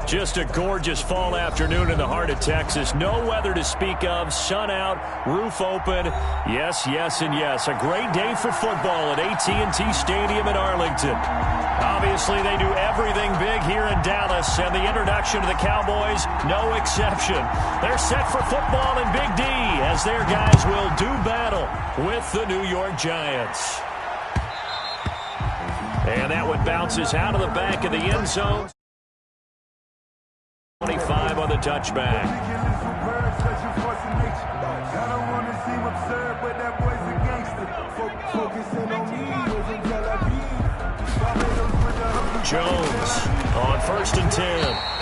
Just a gorgeous fall afternoon in the heart of Texas. No weather to speak of. Sun out, roof open. Yes, yes, and yes. A great day for football at AT&T Stadium in Arlington. Obviously, they do everything big here in Dallas, and the introduction of the Cowboys, no exception. They're set for football in Big D as their guys will do battle with the New York Giants. And that one bounces out of the back of the end zone. 25 on the touchback. Jones on 1st and 10.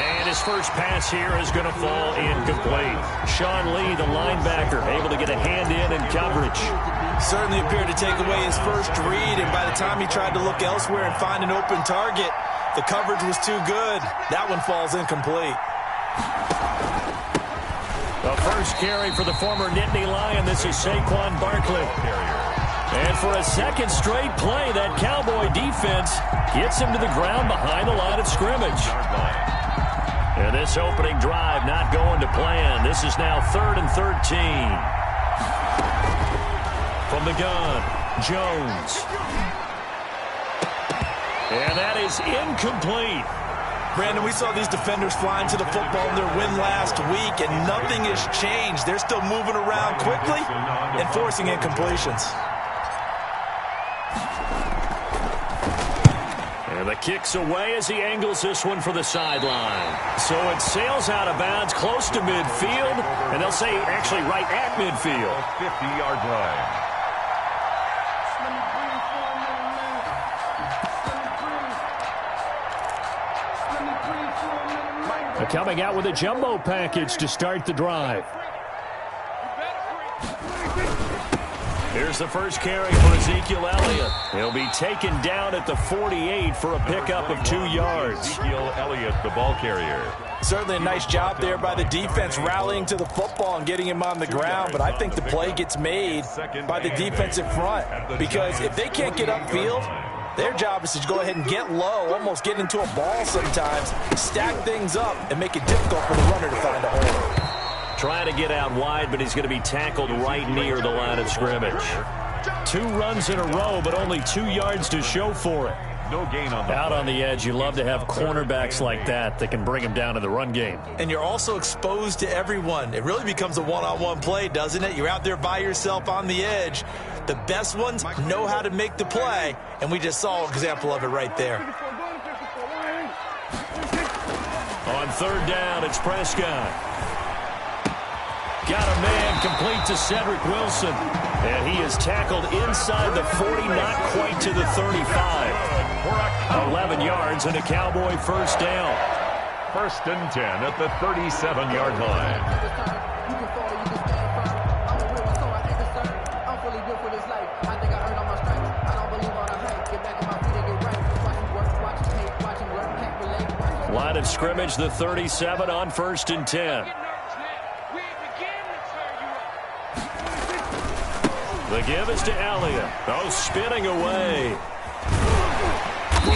And his first pass here is going to fall incomplete. Sean Lee, the linebacker, able to get a hand in coverage. Certainly appeared to take away his first read, and by the time he tried to look elsewhere and find an open target, the coverage was too good. That one falls incomplete. The first carry for the former Nittany Lion. This is Saquon Barkley. And for a second straight play, that Cowboy defense gets him to the ground behind the line of scrimmage. And this opening drive not going to plan. This is now 3rd and 13. From the gun, Jones. And that is incomplete. Brandon, we saw these defenders flying to the football in their win last week, and nothing has changed. They're still moving around quickly and forcing incompletions. And the kick's away as he angles this one for the sideline. So it sails out of bounds close to midfield, and they'll say actually right at midfield. 50-yard line. Coming out with a jumbo package to start the drive. Here's the first carry for Ezekiel Elliott. He'll be taken down at the 48 for a pickup of 2 yards. Ezekiel Elliott, the ball carrier. Certainly a nice job there by the defense rallying to the football and getting him on the ground, but I think the play gets made by the defensive front, because if they can't get upfield, their job is to go ahead and get low, almost get into a ball sometimes, stack things up, and make it difficult for the runner to find a hole. Trying to get out wide, but he's going to be tackled right near the line of scrimmage. 2 runs in a row, but only 2 yards to show for it. No gain on the Out play. on the edge, you love to have cornerbacks like that can bring him down in the run game. And you're also exposed to everyone. It really becomes a one-on-one play, doesn't it? You're out there by yourself on the edge. The best ones know how to make the play, and we just saw an example of it right there. On 3rd down, it's Prescott. Got a man complete to Cedric Wilson. And he is tackled inside the 40, not quite to the 35. 11 yards and a Cowboy first down. 1st and 10 at the 37-yard line. Line of scrimmage, the 37 on 1st and 10. The give is to Elliott. Oh, spinning away.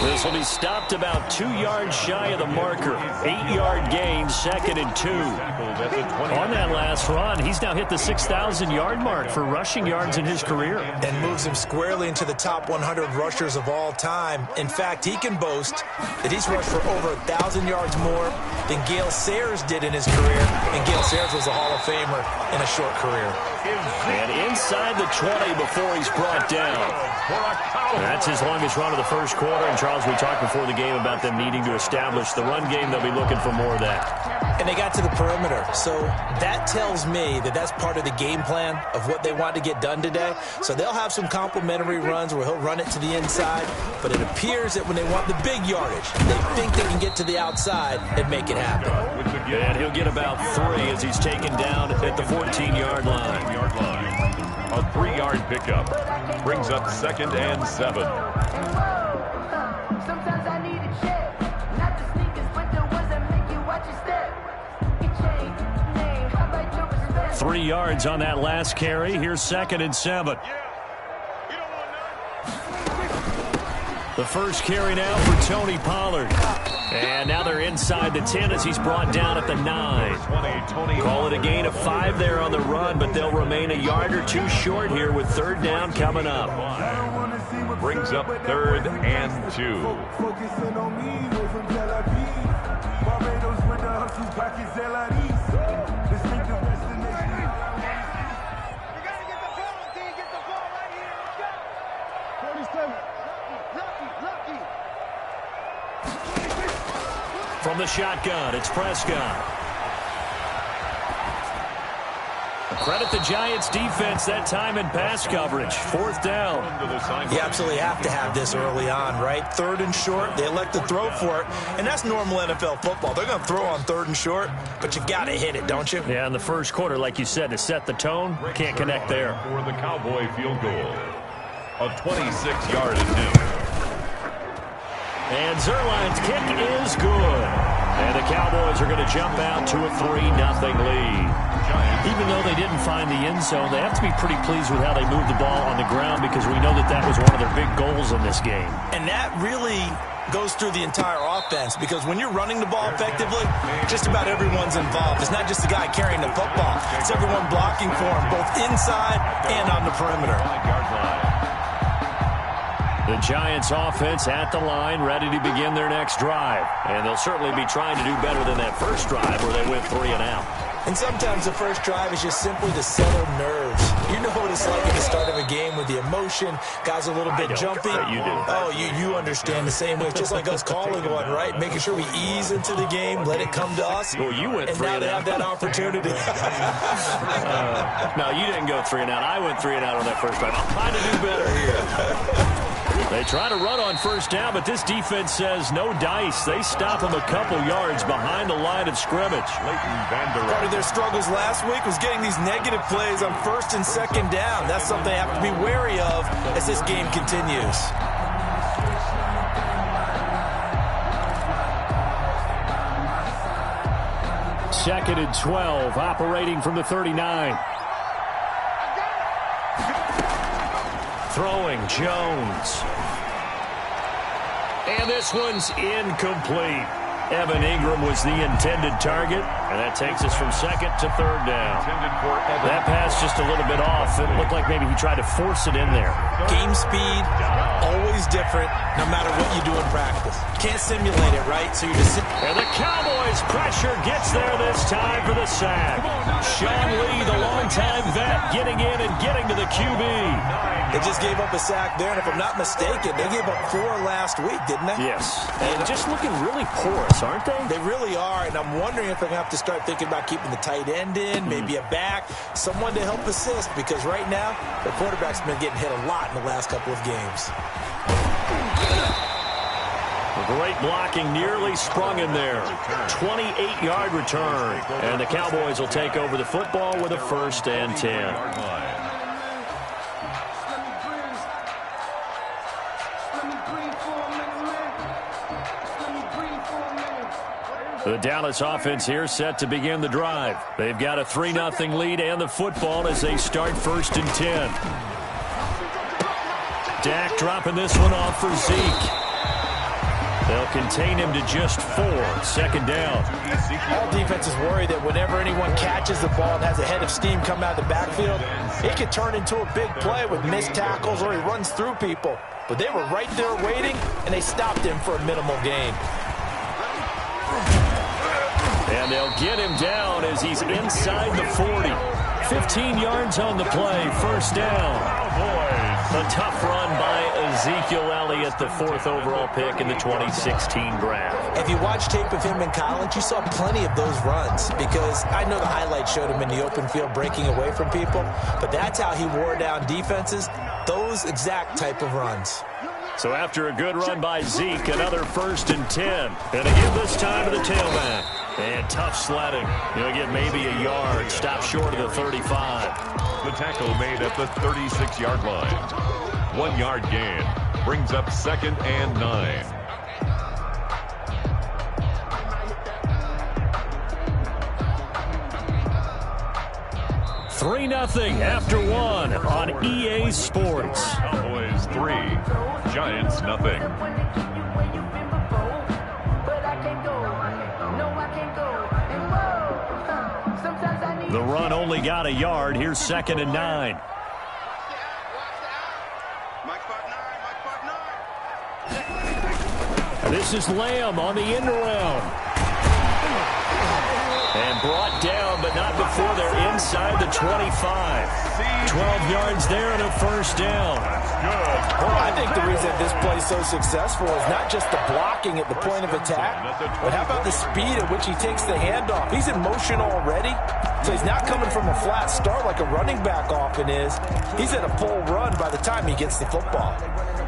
This will be stopped about 2 yards shy of the marker. 8-yard gain, 2nd and 2. On that last run, he's now hit the 6,000-yard mark for rushing yards in his career. And moves him squarely into the top 100 rushers of all time. In fact, he can boast that he's rushed for over 1,000 yards more than Gale Sayers did in his career. And Gale Sayers was a Hall of Famer in a short career. And inside the 20 before he's brought down. That's his longest run of the first quarter. And Charles, we talked before the game about them needing to establish the run game. They'll be looking for more of that. And they got to the perimeter. So that tells me that that's part of the game plan of what they want to get done today. So they'll have some complimentary runs where he'll run it to the inside. But it appears that when they want the big yardage, they think they can get to the outside and make it happen. And he'll get about 3 as he's taken down at the 14-yard line. A 3-yard pickup brings up 2nd and 7. Sometimes I need a check, not the sneakers, but the ones that make you watch your step. Get changed, name, how about your respect? 3 yards on that last carry. Here's 2nd and 7. The first carry now for Tony Pollard. And now they're inside the 10 as he's brought down at the 9. Call it a gain of 5 there on the run, but they'll remain a yard or two short here with third down coming up. Brings up 3rd and 2. Focusing on me, way from Tel Aviv. Barbados with the hustle package LREs. Distinctive destination. You gotta get the ball, D. Get the ball right here. Let's go. 47. Lucky. From the shotgun, it's Prescott. Credit the Giants defense that time in pass coverage. 4th down. You absolutely have to have this early on, right? 3rd and short, they elect to throw for it, and that's normal NFL football. They're going to throw on 3rd and short, but you got to hit it, don't you? Yeah, in the first quarter, like you said, to set the tone, can't connect there. For the Cowboy field goal. A 26-yard attempt. And Zerline's kick is good. And the Cowboys are going to jump out to a 3-0 lead. Even though they didn't find the end zone, they have to be pretty pleased with how they moved the ball on the ground because we know that that was one of their big goals in this game. And that really goes through the entire offense because when you're running the ball effectively, just about everyone's involved. It's not just the guy carrying the football. It's everyone blocking for him, both inside and on the perimeter. The Giants offense at the line, ready to begin their next drive. And they'll certainly be trying to do better than that first drive where they went 3 and out. And sometimes the first drive is just simply to settle nerves. You know what it's like at the start of a game with the emotion. Guys a little bit jumpy. You do. Oh, you understand the same way. It's just like us calling one, right? Making sure we ease into the game, let it come to us. Well, you went 3 and now and they out. have that opportunity. No, you didn't go 3 and out. I went 3 and out on that first drive. I'm trying to do better here. They try to run on first down, but this defense says no dice. They stop them a couple yards behind the line of scrimmage. Part of their struggles last week was getting these negative plays on 1st and 2nd down. That's something they have to be wary of as this game continues. Second and 12, operating from the 39. Throwing, Jones. And this one's incomplete. Evan Ingram was the intended target, and that takes us from 2nd to 3rd down. That pass just a little bit off. It looked like maybe he tried to force it in there. Game speed, always different, no matter what you do in practice. Can't simulate it, right? So you just sit. And the Cowboys' pressure gets there this time for the sack. Sean Lee, the longtime vet, getting in and getting to the QB. They just gave up a sack there, and if I'm not mistaken, they gave up 4 last week, didn't they? Yes. And just looking really porous, aren't they? They really are, and I'm wondering if they're going to have to start thinking about keeping the tight end in, maybe a back, someone to help assist, because right now, the quarterback's been getting hit a lot in the last couple of games. Great blocking, nearly sprung in there. 28-yard return. And the Cowboys will take over the football with a 1st and 10. The Dallas offense here set to begin the drive. They've got a 3-0 lead and the football as they start 1st and 10. Dak dropping this one off for Zeke. They'll contain him to just 4. 2nd down. All defenses worry that whenever anyone catches the ball and has a head of steam come out of the backfield, it could turn into a big play with missed tackles or he runs through people. But they were right there waiting, and they stopped him for a minimal gain. And they'll get him down as he's inside the 40. 15 yards on the play, 1st down. A tough run by Ezekiel Elliott, the 4th overall pick in the 2016 draft. If you watch tape of him in college, you saw plenty of those runs because I know the highlights showed him in the open field breaking away from people, but that's how he wore down defenses, those exact type of runs. So after a good run by Zeke, another 1st and 10. And again this time to the tailback. And tough sledding. He'll get maybe a yard. Stop short of the 35. The tackle made at the 36-yard line. 1-yard gain. Brings up 2nd and 9. Three 3-0 after 1 on EA Sports. Cowboys 3, Giants 0. The run only got a yard. Here's 2nd and 9. This is Lamb on the end around. And brought down, but not before they're inside the 25. 12 yards there and a first down. Well, I think the reason this play is so successful is not just the blocking at the point of attack, but how about the speed at which he takes the handoff? He's in motion already, so he's not coming from a flat start like a running back often is. He's at a full run by the time he gets the football.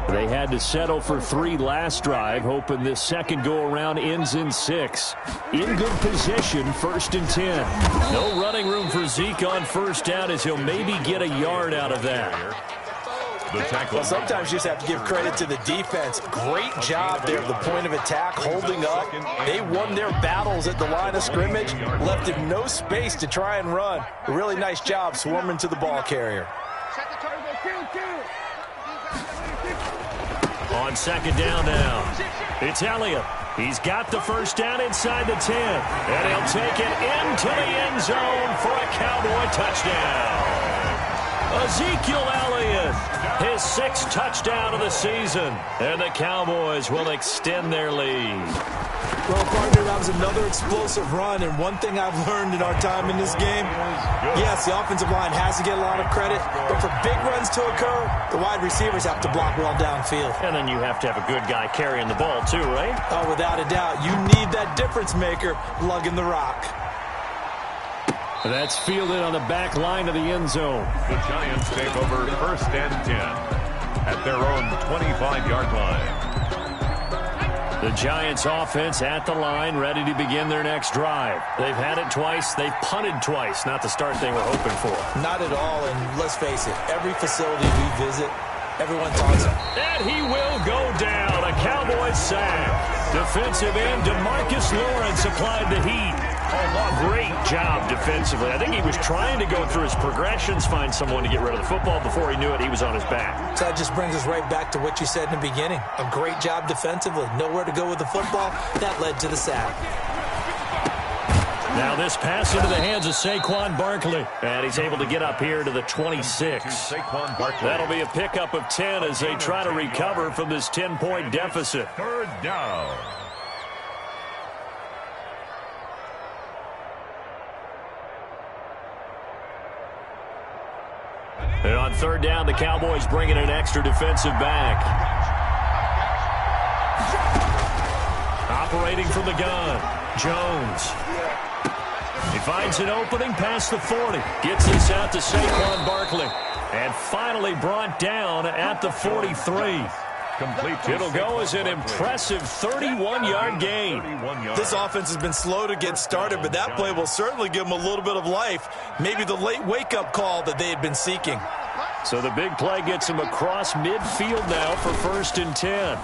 They had to settle for 3 last drive, hoping this second go-around ends in 6. In good position, 1st and 10. No running room for Zeke on first down as he'll maybe get a yard out of that. Well, sometimes you just have to give credit to the defense. Great job there at the point of attack, holding up. They won their battles at the line of scrimmage, left him no space to try and run. A really nice job swarming to the ball carrier. On 2nd down now, it's Elliott. He's got the first down inside the 10. And he'll take it into the end zone for a Cowboy touchdown. Ezekiel Elliott, his 6th touchdown of the season. And the Cowboys will extend their lead. Well, partner, that was another explosive run, and one thing I've learned in our time in this game, yes, the offensive line has to get a lot of credit, but for big runs to occur, the wide receivers have to block well downfield. And then you have to have a good guy carrying the ball too, right? Oh, without a doubt. You need that difference maker lugging the rock. That's fielded on the back line of the end zone. The Giants take over 1st and 10 at their own 25-yard line. The Giants offense at the line, ready to begin their next drive. They've had it twice. They've punted twice. Not the start they were hoping for. Not at all, and let's face it, every facility we visit, everyone talks about it. And he will go down. A Cowboys sack. Defensive end DeMarcus Lawrence applied the heat. Oh, great job defensively. I think he was trying to go through his progressions, find someone to get rid of the football. Before he knew it, he was on his back. So that just brings us right back to what you said in the beginning. A great job defensively. Nowhere to go with the football. That led to the sack. Now this pass into the hands of Saquon Barkley. And he's able to get up here to the 26. That'll be a pickup of 10 as they try to recover from this 10-point deficit. 3rd down. And on 3rd down, the Cowboys bringing an extra defensive back. Operating from the gun, Jones. He finds an opening past the 40. Gets this out to Saquon Barkley. And finally brought down at the 43. It'll go as an impressive 31-yard gain. This offense has been slow to get started, but that play will certainly give them a little bit of life. Maybe the late wake-up call that they had been seeking. So the big play gets them across midfield now for 1st and 10.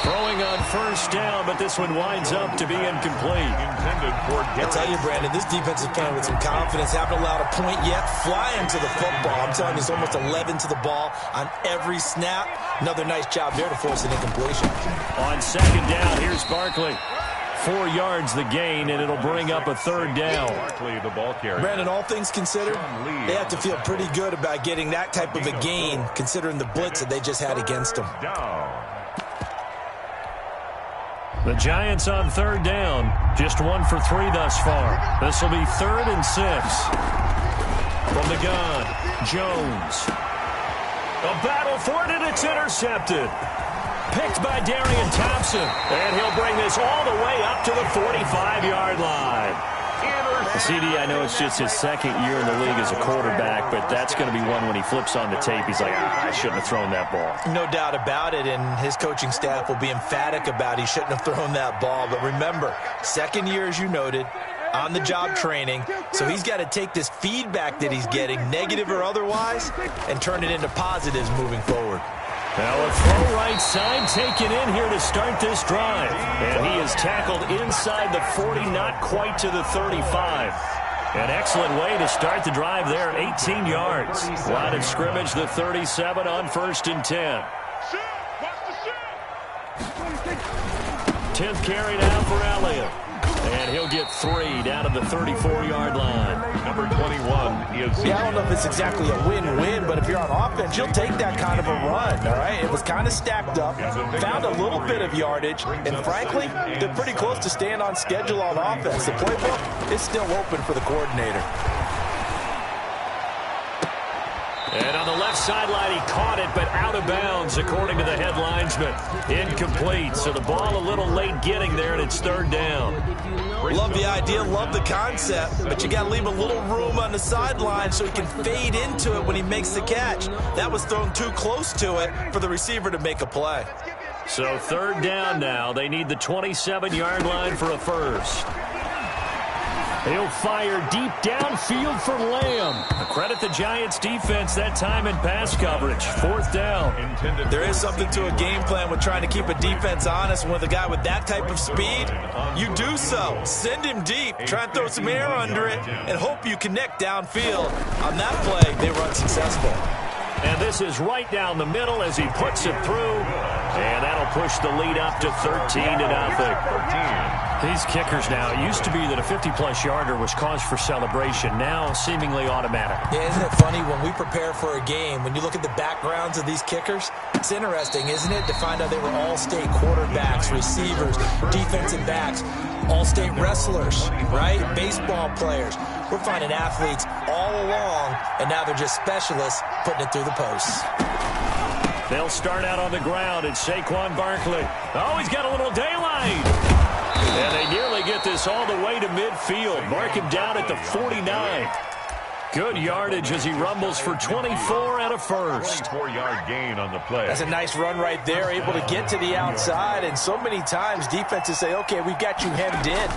Throwing on 1st down, but this one winds up to be incomplete. I tell you, Brandon, this defense is playing with some confidence. Haven't allowed a point yet. Flying to the football. I'm telling you, it's almost 11 to the ball on every snap. Another nice job there to force an incompletion. On 2nd down, here's Barkley. 4 yards the gain, and it'll bring up a 3rd down. Brandon, all things considered, they have to feel pretty good about getting that type of a gain, considering the blitz that they just had against them. The Giants on 3rd down, just 1 for 3 thus far. This will be 3rd and 6. From the gun, Jones. A battle for it, and it's intercepted. Picked by Darian Thompson. And he'll bring this all the way up to the 45-yard line. CD, I know it's just his 2nd year in the league as a quarterback, but that's going to be one when he flips on the tape, he's like, I shouldn't have thrown that ball. No doubt about it, and his coaching staff will be emphatic about he shouldn't have thrown that ball. But remember, 2nd year, as you noted, on-the-job training, so he's got to take this feedback that he's getting, negative or otherwise, and turn it into positives moving forward. Now a throw right side taken in here to start this drive. And he is tackled inside the 40, not quite to the 35. An excellent way to start the drive there, 18 yards. Line of scrimmage, the 37 on 1st and 10. 10th carry now for Elliott. And he'll get 3 down to the 34-yard line. Number 21 is... Yeah, I don't know if it's exactly a win-win, but if you're on offense, you'll take that kind of a run, all right? It was kind of stacked up, found a little bit of yardage, and frankly, they're pretty close to staying on schedule on offense. The playbook is still open for the coordinator. And on the left sideline, he caught it, but out of bounds, according to the head linesman. Incomplete, so the ball a little late getting there, and it's 3rd down. Love the idea, love the concept, but you got to leave a little room on the sideline so he can fade into it when he makes the catch. That was thrown too close to it for the receiver to make a play. So 3rd down now. They need the 27-yard line for a first. He'll fire deep downfield for Lamb. Credit the Giants defense that time in pass coverage. 4th down. There is something to a game plan with trying to keep a defense honest. And with a guy with that type of speed, you do so. Send him deep. Try and throw some air under it and hope you connect downfield. On that play, they run successful. And this is right down the middle as he puts it through. And that'll push the lead up to 13-0. These kickers now, it used to be that a 50-plus yarder was cause for celebration. Now seemingly automatic. Yeah, isn't it funny when we prepare for a game, when you look at the backgrounds of these kickers, it's interesting, isn't it, to find out they were all-state quarterbacks, receivers, defensive backs, all-state wrestlers, right? Baseball players. We're finding athletes all along, and now they're just specialists putting it through the posts. They'll start out on the ground, and Saquon Barkley. Oh, he's got a little daylight. And they nearly get this all the way to midfield. Mark him down at the 49. Good yardage as he rumbles for 24 and a first. 4-yard gain on the play. That's a nice run right there, able to get to the outside. And so many times defenses say, okay, we got you hemmed in.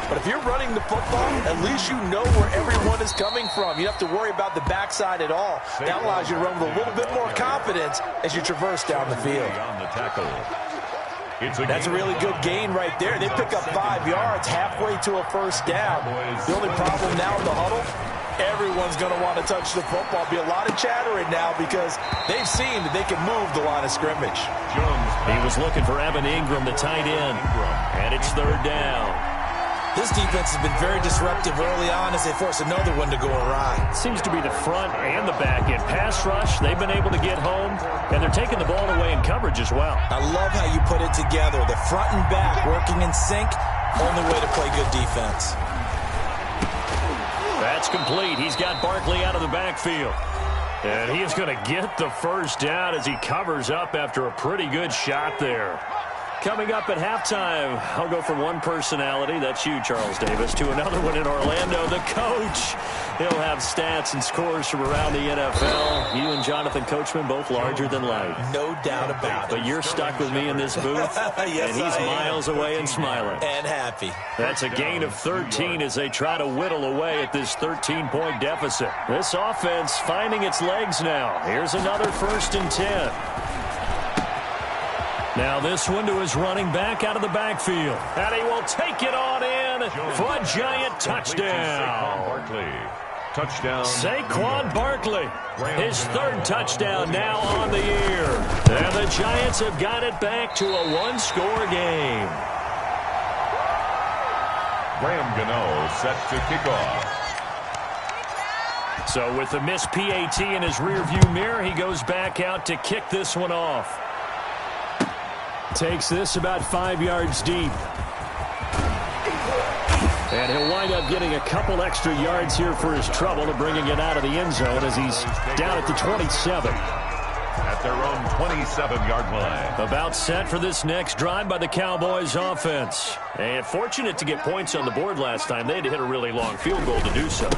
But if you're running the football, at least you know where everyone is coming from. You don't have to worry about the backside at all. That allows you to run with a little bit more confidence as you traverse down the field. On the tackle. That's a really good gain right there. They pick up 5 yards halfway to a first down. The only problem now in the huddle, everyone's going to want to touch the football. Be a lot of chattering now because they've seen that they can move the line of scrimmage. He was looking for Evan Ingram, the tight end, and it's 3rd down. This defense has been very disruptive early on as they force another one to go awry. Seems to be the front and the back end. Pass rush, they've been able to get home, and they're taking the ball away in coverage as well. I love how you put it together. The front and back working in sync, only way to play good defense. That's complete. He's got Barkley out of the backfield. And he is going to get the first down as he covers up after a pretty good shot there. Coming up at halftime, I'll go from one personality, that's you, Charles Davis, to another one in Orlando, the coach. He'll have stats and scores from around the NFL. You and Jonathan Coachman, both larger than life. No doubt about it. But you're stuck with me in this booth, yes, and he's miles away and smiling. And happy. That's a gain of 13 as they try to whittle away at this 13-point deficit. This offense finding its legs now. Here's another 1st and 10. Now this one to his running back out of the backfield. And he will take it on in for a giant touchdown. Touchdown. Saquon Barkley, his 3rd touchdown now on the year. And the Giants have got it back to a 1-score game. Graham Gano set to kick off. So with the missed PAT in his rearview mirror, he goes back out to kick this one off. Takes this about 5 yards deep. And he'll wind up getting a couple extra yards here for his trouble to bringing it out of the end zone as he's down at the 27. At their own 27-yard line. About set for this next drive by the Cowboys offense. And fortunate to get points on the board last time. They had to hit a really long field goal to do so.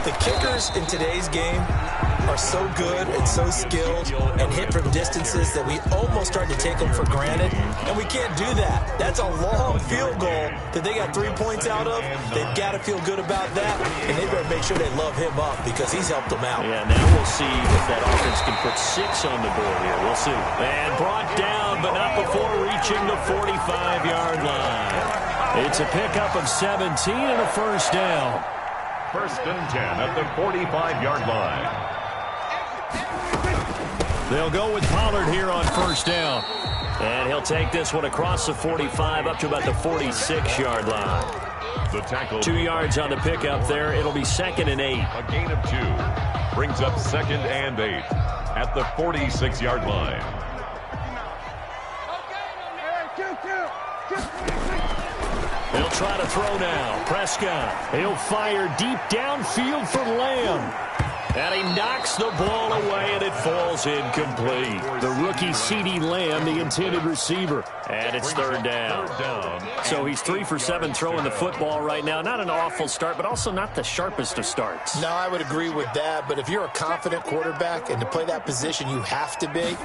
The kickers in today's game are so good and so skilled and hit from distances that we almost start to take them for granted, and we can't do that. That's a long field goal that they got 3 points out of. They've got to feel good about that, and they better make sure they love him up because he's helped them out. Yeah, now we'll see if that offense can put 6 on the board here. We'll see. And brought down, but not before reaching the 45-yard line. It's a pickup of 17 and a first down. 1st and 10 at the 45-yard line. They'll go with Pollard here on first down. And he'll take this one across the 45 up to about the 46-yard line. The tackle. 2 yards on the pickup there. It'll be 2nd and 8. A gain of 2. Brings up 2nd and 8 at the 46-yard line. He'll try to throw now. Prescott. He'll fire deep downfield for Lamb. And he knocks the ball away, and it falls incomplete. The rookie CeeDee Lamb, the intended receiver. And it's 3rd down. So he's 3 for 7 throwing the football right now. Not an awful start, but also not the sharpest of starts. No, I would agree with that. But if you're a confident quarterback and to play that position, you have to be.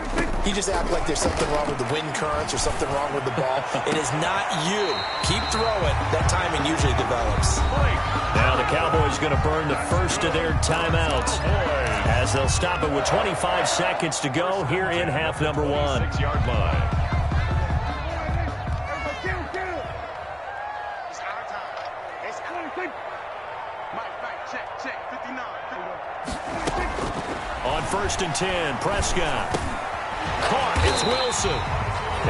You just act like there's something wrong with the wind currents or something wrong with the ball. It is not you. Keep throwing. That timing usually develops. Now the Cowboys going to burn the first of their timeouts as they'll stop it with 25 seconds to go here in half number 1. 6-yard line. On 1st and 10, Prescott. Caught. It's Wilson.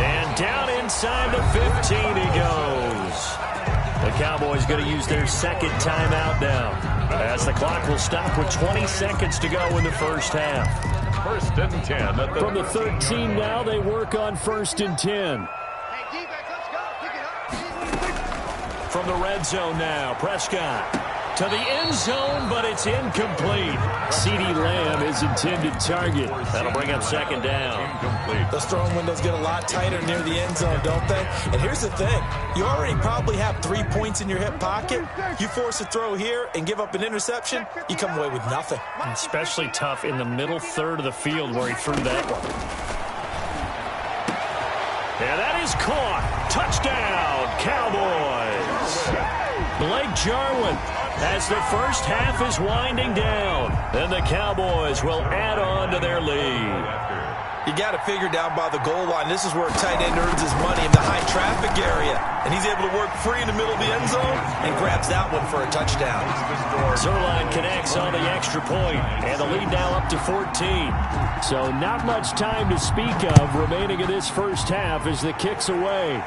And down inside the 15 he goes. The Cowboys going to use their 2nd timeout now, as the clock will stop with 20 seconds to go in the first half. 1st and 10. From the 13 now, they work on 1st and 10. From the red zone now, Prescott to the end zone, but it's incomplete. CeeDee Lamb is intended target. That'll bring up 2nd down. Incomplete. Those throwing windows get a lot tighter near the end zone, don't they? And here's the thing. You already probably have 3 points in your hip pocket. You force a throw here and give up an interception, you come away with nothing. And especially tough in the middle third of the field where he threw that one. And that is caught. Touchdown, Cowboys. Blake Jarwin, as the first half is winding down, then the Cowboys will add on to their lead. You got to figure down by the goal line. This is where a tight end earns his money, in the high traffic area. And he's able to work free in the middle of the end zone and grabs that one for a touchdown. Zerline connects on the extra point, and the lead now up to 14. So not much time to speak of remaining in this first half as the kick's away.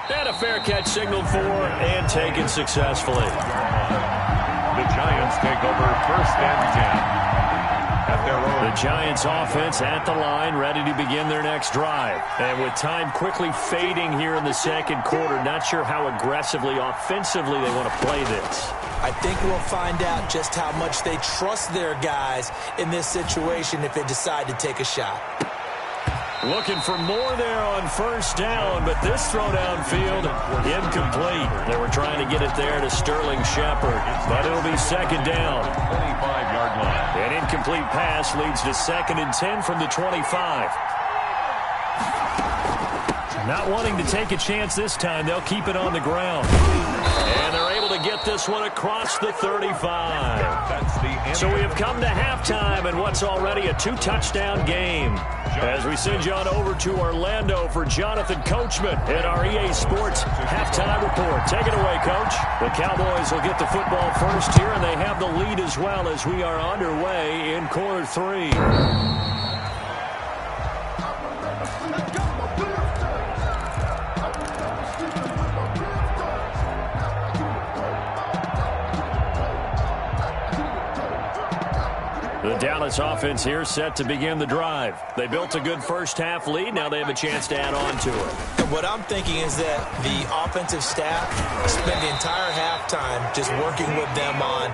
And a fair catch signaled for and taken successfully. The Giants take over 1st and 10. At their own. The Giants offense at the line, ready to begin their next drive. And with time quickly fading here in the 2nd quarter, not sure how aggressively, offensively they want to play this. I think we'll find out just how much they trust their guys in this situation if they decide to take a shot. Looking for more there on 1st down, but this throw downfield, incomplete. They were trying to get it there to Sterling Shepard, but it'll be 2nd down. 25-yard line. An incomplete pass leads to 2nd and 10 from the 25. Not wanting to take a chance this time, they'll keep it on the ground. And they're able to get this one across the 35. That's the end. So we have come to halftime in what's already a 2-touchdown game. As we send you on over to Orlando for Jonathan Coachman in our EA Sports halftime report. Take it away, Coach. The Cowboys will get the football first here, and they have the lead as well as we are underway in quarter 3. The Dallas offense here set to begin the drive. They built a good first half lead. Now they have a chance to add on to it. And what I'm thinking is that the offensive staff spend the entire halftime just working with them on,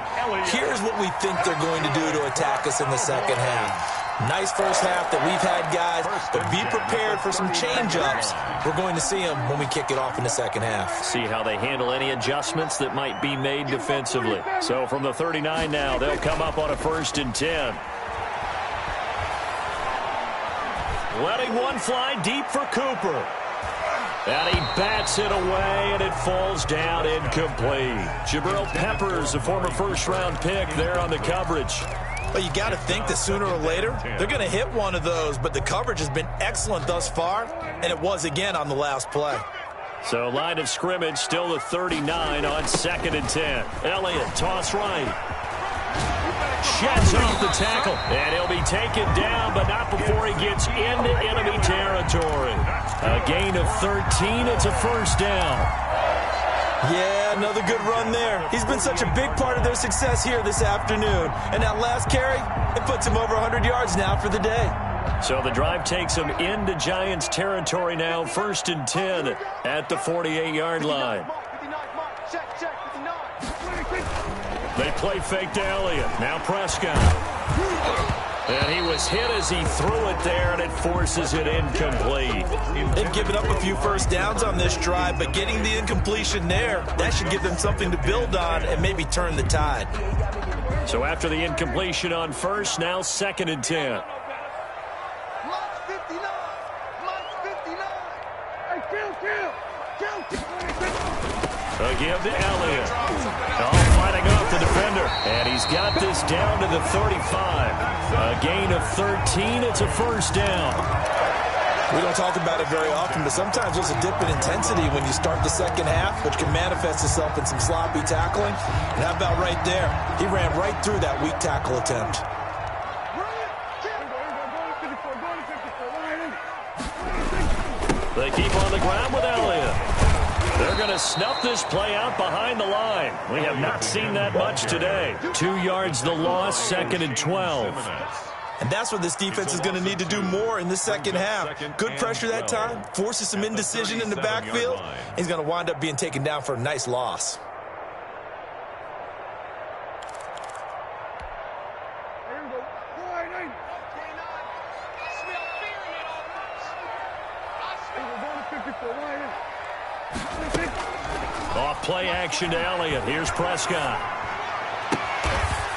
here's what we think they're going to do to attack us in the 2nd half. Nice first half that we've had, guys, but be prepared for some change-ups. We're going to see them when we kick it off in the 2nd half. See how they handle any adjustments that might be made defensively. So from the 39 now, they'll come up on a 1st and 10. Letting one fly deep for Cooper. And he bats it away, and it falls down incomplete. Jabril Peppers, a former first-round pick, there on the coverage. Well, you got to think that sooner or later they're going to hit one of those, but the coverage has been excellent thus far, and it was again on the last play. So line of scrimmage still the 39 on 2nd and 10. Elliott, toss right. Sheds off the tackle, and he'll be taken down, but not before he gets into enemy territory. A gain of 13, it's a 1st down. Yeah, another good run there. He's been such a big part of their success here this afternoon. And that last carry, it puts him over 100 yards now for the day. So the drive takes him into Giants territory now, 1st and 10 at the 48-yard line. They play fake to Elliott. Now Prescott. And he was hit as he threw it there, and it forces it incomplete. They've given up a few first downs on this drive, but getting the incompletion there, that should give them something to build on and maybe turn the tide. So after the incompletion on first, now 2nd and 10. A give to Elliott. Fighting off the defender. And he's got this down to the 35. A gain of 13. It's a first down. We don't talk about it very often, but sometimes there's a dip in intensity when you start the second half, which can manifest itself in some sloppy tackling. And how about right there? He ran right through that weak tackle attempt. They keep on the ground with Elliott. They're going to snuff this play out behind the line. We have not seen that much today. 2 yards the loss, 2nd and 12. And that's what this defense is going to need to do more in the second half. Good pressure that time, forces some indecision in the backfield. He's going to wind up being taken down for a nice loss. Off play action to Elliott. Here's Prescott.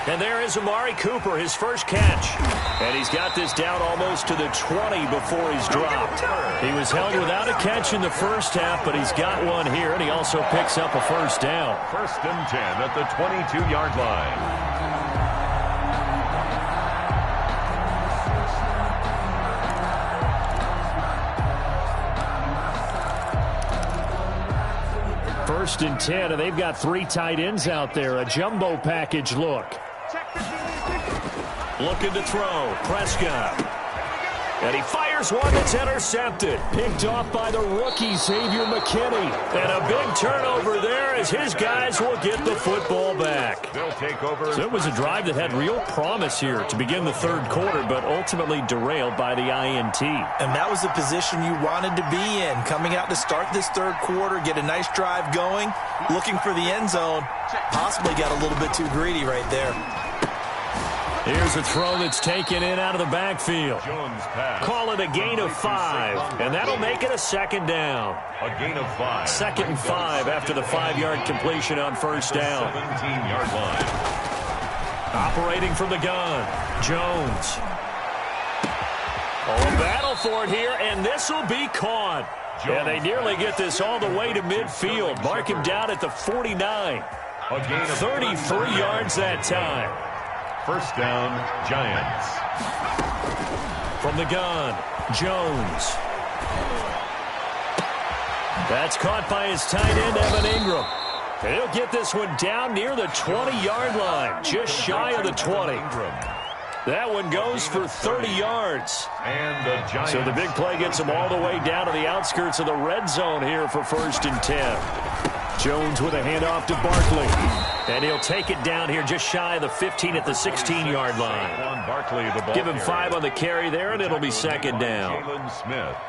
And there is Amari Cooper, his first catch. And he's got this down almost to the 20 before he's dropped. He was held without a catch in the first half, but he's got one here, and he also picks up a first down. 1st and 10 at the 22-yard line. First and 10, and they've got 3 tight ends out there. A jumbo package look. Looking to throw. Prescott. And he fires one that's intercepted. Picked off by the rookie, Xavier McKinney. And a big turnover there as his guys will get the football back. They'll take over. So it was a drive that had real promise here to begin the third quarter, but ultimately derailed by the INT. And that was the position you wanted to be in. Coming out to start this third quarter, get a nice drive going, looking for the end zone. Possibly got a little bit too greedy right there. Here's a throw that's taken in out of the backfield. Call it a gain of 5, and that'll make it a 2nd down. A gain of 5. 2nd and 5 after the 5-yard completion on first down. 17-yard line. Operating from the gun, Jones. A battle for it here, and this will be caught. Yeah, they nearly get this all the way to midfield. Mark him down at the 49. 33 yards that time. First down, Giants. From the gun, Jones. That's caught by his tight end, Evan Ingram. He'll get this one down near the 20-yard line, just shy of the 20. That one goes for 30 yards. And the Giants. So the big play gets him all the way down to the outskirts of the red zone here for 1st and 10. Jones with a handoff to Barkley. And he'll take it down here just shy of the 15 at the 16-yard line. Give him 5 on the carry there, and it'll be 2nd down.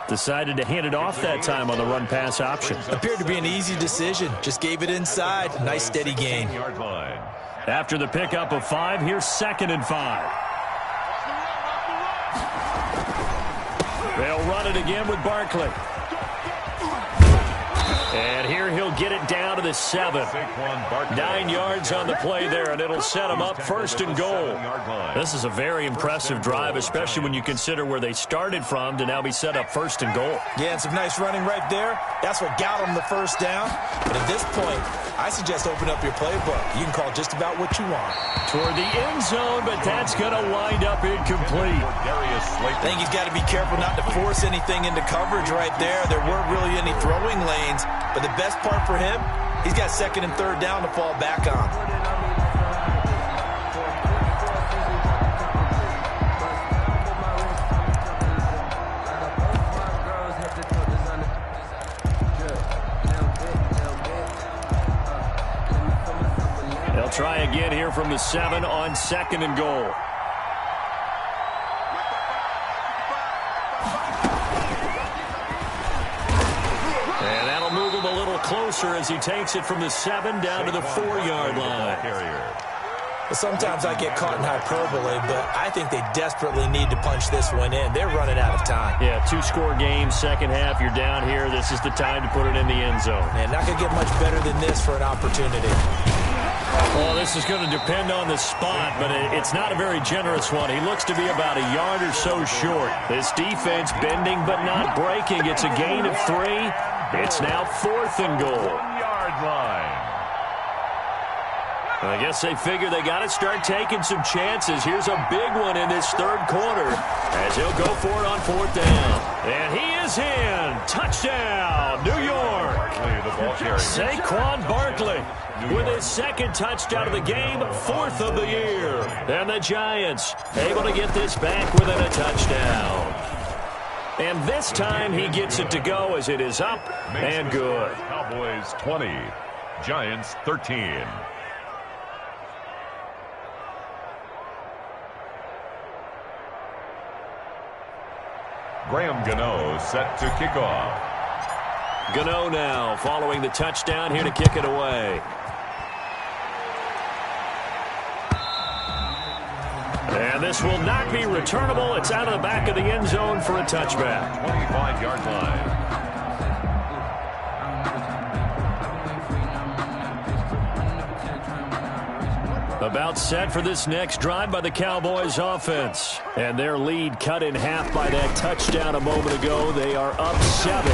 Decided to hand it off that time on the run-pass option. Appeared to be an easy decision. Just gave it inside. Nice steady gain. After the pickup of 5, here's 2nd and 5. They'll run it again with Barkley. And here he'll get it down to the 7. 9 yards on the play there, and it'll set him up 1st and goal. This is a very impressive drive, especially when you consider where they started from to now be set up 1st and goal. Yeah, and some nice running right there. That's what got them the first down. But at this point, I suggest open up your playbook. You can call just about what you want. Toward the end zone, but that's going to wind up incomplete. I think he's got to be careful not to force anything into coverage right there. There weren't really any throwing lanes. But the best part for him, he's got 2nd and 3rd down to fall back on. here from the 7 on 2nd and goal. And that'll move him a little closer as he takes it from the 7 down to the 4-yard line. Well, sometimes I get caught in hyperbole, but I think they desperately need to punch this one in. They're running out of time. Yeah, 2-score game, second half, you're down here. This is the time to put it in the end zone. Man, not going to get much better than this for an opportunity. Well, this is going to depend on the spot, but it's not a very generous one. He looks to be about a yard or so short. This defense bending but not breaking. It's a gain of 3. It's now 4th and goal. 1-yard line. I guess they figure they got to start taking some chances. Here's a big one in this 3rd quarter as he'll go for it on 4th down. And he is in. Touchdown, New York. Saquon Barkley with his 2nd touchdown of the game, 4th of the year. And the Giants able to get this back within a touchdown. And this time he gets it to go as it is up and good. Cowboys 20, Giants 13. Graham Gano set to kick off. Gano now following the touchdown here to kick it away. And this will not be returnable. It's out of the back of the end zone for a touchback. 25-yard line. About set for this next drive by the Cowboys offense. And their lead cut in half by that touchdown a moment ago. They are up 7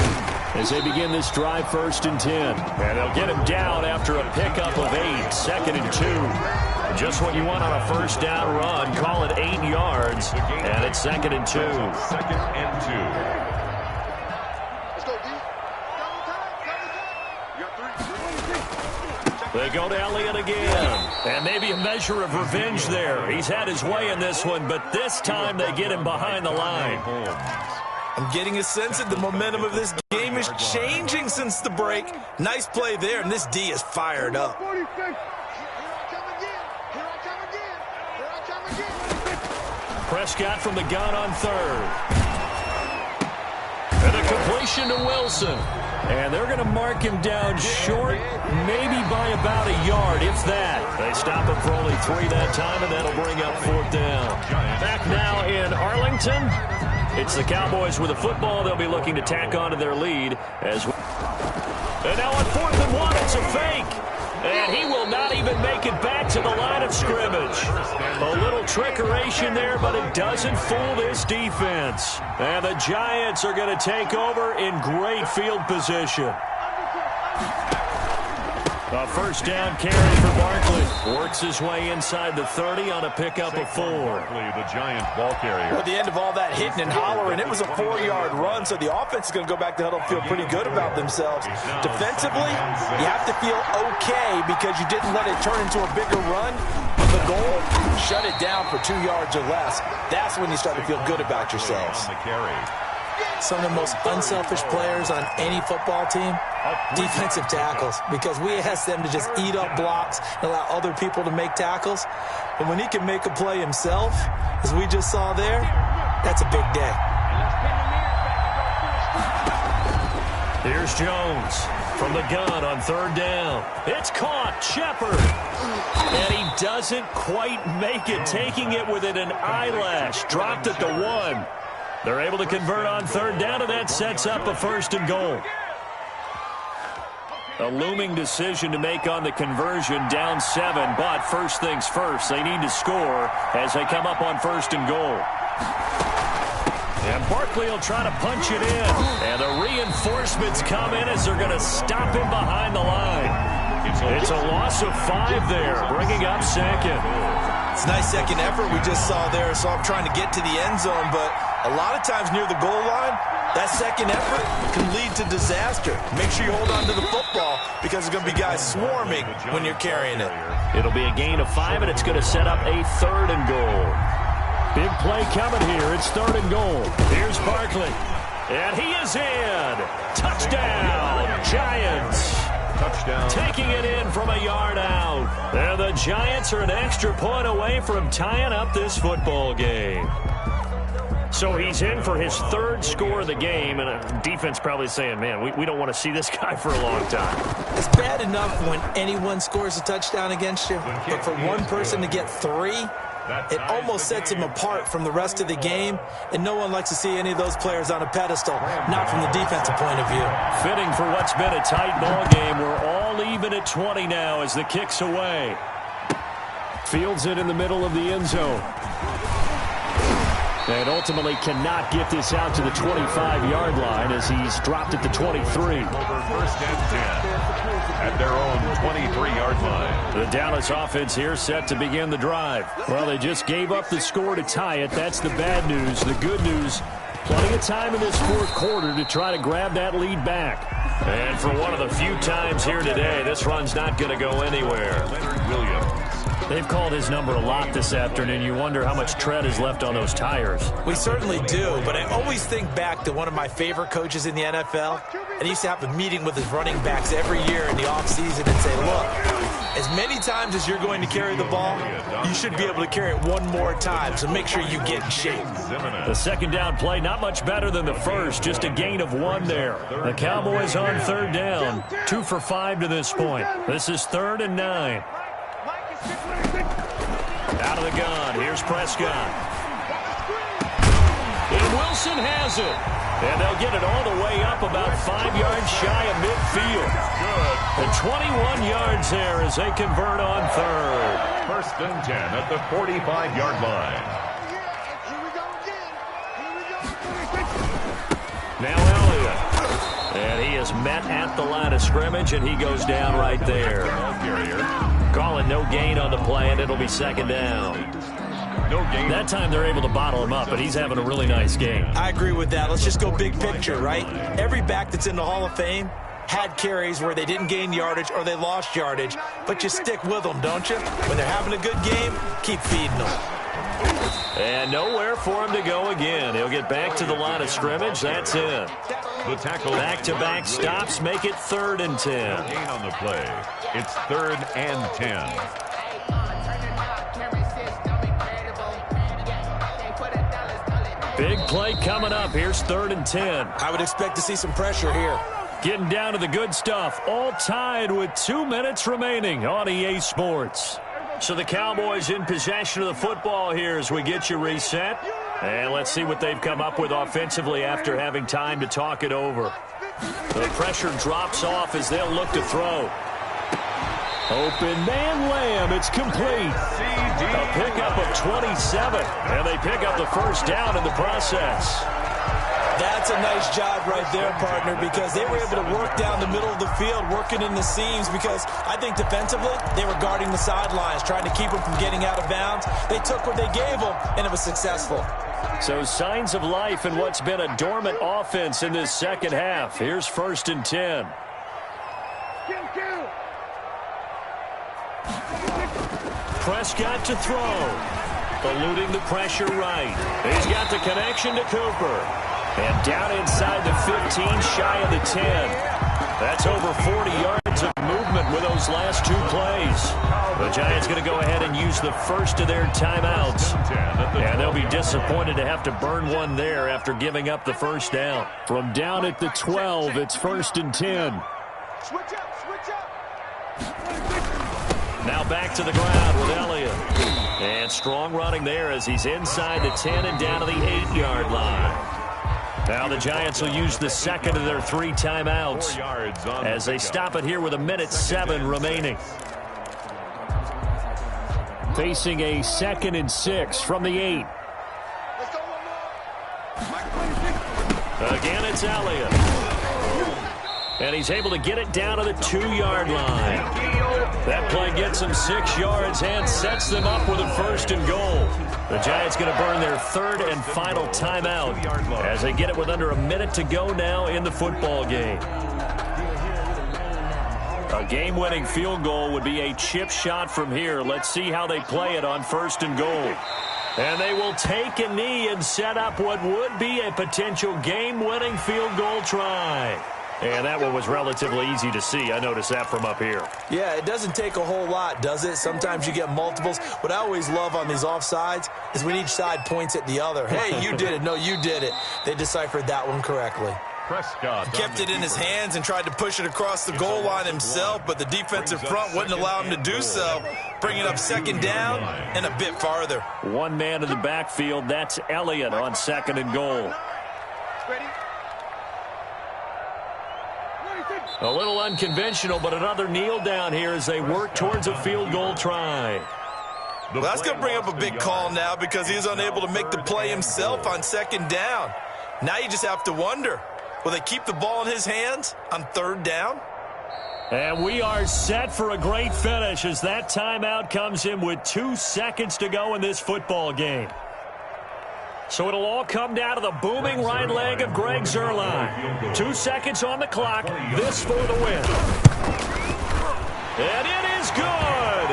as they begin this drive 1st and 10. And they'll get him down after a pickup of 8, 2nd and 2. Just what you want on a 1st down run. Call it 8 yards. And it's 2nd and 2. 2nd and 2. They go to Elliott again. And maybe a measure of revenge there. He's had his way in this one, but this time they get him behind the line. I'm getting a sense that the momentum of this game is changing since the break. Nice play there, and this D is fired up. Prescott from the gun on 3rd. And a completion to Wilson. And they're going to mark him down short, maybe by about a yard, if that. They stop him for only 3 that time, and that'll bring up 4th down. Back now in Arlington. It's the Cowboys with the football. They'll be looking to tack on to their lead. And now on 4th and 1, it's a fake. And he will not even make it back to the line of scrimmage. A little trickeration there, but it doesn't fool this defense. And the Giants are going to take over in great field position. A 1st down carry for Barkley. Works his way inside the 30 on a pickup of 4. Barkley, the Giants ball carrier. At the end of all that hitting and hollering, it was a 4-yard run, so the offense is going to go back to huddle and feel pretty good about themselves. Defensively, you have to feel okay because you didn't let it turn into a bigger run. But the goal, shut it down for 2 yards or less. That's when you start to feel good about yourselves. On the carry. Some of the most unselfish players on any football team, defensive tackles, because we ask them to just eat up blocks and allow other people to make tackles. But when he can make a play himself, as we just saw there, that's a big day. Here's Jones from the gun on 3rd down. It's caught. Shepard. And he doesn't quite make it, taking it within an eyelash. Dropped at the 1. They're able to convert on 3rd down, and that sets up a 1st and goal. A looming decision to make on the conversion, down 7, but first things first, they need to score as they come up on 1st and goal. And Barkley will try to punch it in, and the reinforcements come in as they're going to stop him behind the line. It's a loss of 5 there, bringing up 2nd. It's a nice second effort we just saw there, so I'm trying to get to the end zone, but a lot of times near the goal line, that second effort can lead to disaster. Make sure you hold on to the football because there's going to be guys swarming when you're carrying it. It'll be a gain of 5, and it's going to set up a 3rd and goal. Big play coming here. It's 3rd and goal. Here's Barkley. And he is in. Touchdown, Giants. Touchdown. Taking it in from a yard out. And the Giants are an extra point away from tying up this football game. So he's in for his third score of the game, and defense probably saying, man, we don't want to see this guy for a long time. It's bad enough when anyone scores a touchdown against you, but for one person to get 3, it almost sets him apart from the rest of the game, and no one likes to see any of those players on a pedestal, not from the defensive point of view. Fitting for what's been a tight ball game. We're all even at 20 now as the kick's away. Fields it in the middle of the end zone. And ultimately cannot get this out to the 25-yard line as he's dropped at the 23. Over 1st and 10 at their own 23-yard line. The Dallas offense here set to begin the drive. Well, they just gave up the score to tie it. That's the bad news. The good news, plenty of time in this fourth quarter to try to grab that lead back. And for one of the few times here today, this run's not going to go anywhere. Leonard Williams. They've called his number a lot this afternoon. You wonder how much tread is left on those tires. We certainly do, but I always think back to one of my favorite coaches in the NFL, and he used to have a meeting with his running backs every year in the offseason and say, look, as many times as you're going to carry the ball, you should be able to carry it one more time, so make sure you get in shape. The second down play, not much better than the first, just a gain of 1 there. The Cowboys on third down, 2 for 5 to this point. This is 3rd and 9. Out of the gun, here's Prescott. And Wilson has it. And they'll get it all the way up about 5 yards shy of midfield. Good. And 21 yards there as they convert on third. 1st and 10 at the 45-yard line. Now Elliott. And he is met at the line of scrimmage, and he goes down right there. Ball carrier. Calling no gain on the play, and it'll be 2nd down. No gain. That time they're able to bottle him up, but he's having a really nice game. I agree with that. Let's just go big picture, right? Every back that's in the Hall of Fame had carries where they didn't gain yardage or they lost yardage, but you stick with them, don't you? When they're having a good game, keep feeding them. And nowhere for him to go again. He'll get back to the line of scrimmage. That's it. The tackle. Back-to-back stops make it 3rd and 10. Gain on the play. It's 3rd and 10. Big play coming up. Here's 3rd and 10. I would expect to see some pressure here. Getting down to the good stuff. All tied with 2 minutes remaining on EA Sports. So the Cowboys in possession of the football here as we get you reset. And let's see what they've come up with offensively after having time to talk it over. The pressure drops off as they'll look to throw. Open man Lamb. It's complete. A pickup of 27. And they pick up the first down in the process. That's a nice job right there, partner, because they were able to work down the middle of the field, working in the seams, because I think defensively they were guarding the sidelines, trying to keep them from getting out of bounds. They took what they gave them, and it was successful. So signs of life in what's been a dormant offense in this second half. Here's 1st and 10. Prescott to throw. Eluding the pressure right. He's got the connection to Cooper. And down inside the 15, shy of the 10. That's over 40 yards of movement with those last 2 plays. The Giants going to go ahead and use the first of their timeouts. And they'll be disappointed to have to burn one there after giving up the first down. From down at the 12, it's 1st and 10. Now back to the ground with Elliott. And strong running there as he's inside the 10 and down to the 8-yard line. Now the Giants will use the second of their 3 timeouts as they stop it here with 1:07 remaining. Facing a 2nd and 6 from the 8. Again, it's Elliott. And he's able to get it down to the 2-yard line. That play gets them 6 yards and sets them up with a 1st and goal. The Giants going to burn their 3rd and final timeout as they get it with under a minute to go now in the football game. A game-winning field goal would be a chip shot from here. Let's see how they play it on 1st and goal. And they will take a knee and set up what would be a potential game-winning field goal try. And that one was relatively easy to see. I noticed that from up here. Yeah, it doesn't take a whole lot, does it? Sometimes you get multiples. What I always love on these offsides is when each side points at the other. Hey, you did it. No, you did it. They deciphered that one correctly. Prescott He kept it in his hands and tried to push it across the goal line himself, but the defensive front wouldn't allow him to do so. Bringing up second down and a bit farther. One man in the backfield. That's Elliott on second and goal. A little unconventional, but another kneel down here as they work towards a field goal try. Well, that's going to bring up a big call now because he was unable to make the play himself on second down. Now you just have to wonder, will they keep the ball in his hands on third down? And we are set for a great finish as that timeout comes in with 2 seconds to go in this football game. So it'll all come down to the booming right leg of Greg Zuerlein. 2 seconds on the clock. This for the win. And it is good.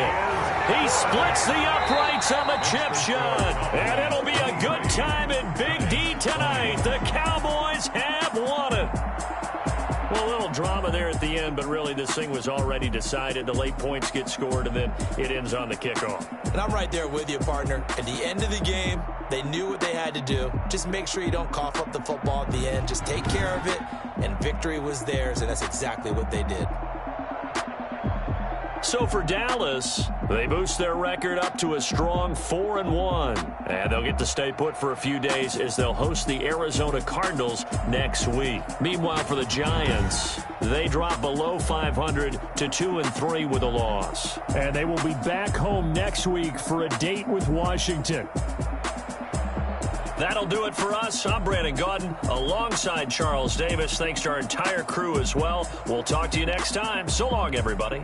He splits the uprights on the chip shot. And it'll be a good time in Big D tonight. The Cowboys have won it. Well, a little drama there at the end, but really this thing was already decided. The late points get scored, and then it ends on the kickoff. And I'm right there with you, partner. At the end of the game, they knew what they had to do. Just make sure you don't cough up the football at the end. Just take care of it, and victory was theirs, and that's exactly what they did. So for Dallas, they boost their record up to a strong 4-1. And they'll get to stay put for a few days as they'll host the Arizona Cardinals next week. Meanwhile, for the Giants, they drop below 500 to 2-3 with a loss. And they will be back home next week for a date with Washington. That'll do it for us. I'm Brandon Gaudin alongside Charles Davis. Thanks to our entire crew as well. We'll talk to you next time. So long, everybody.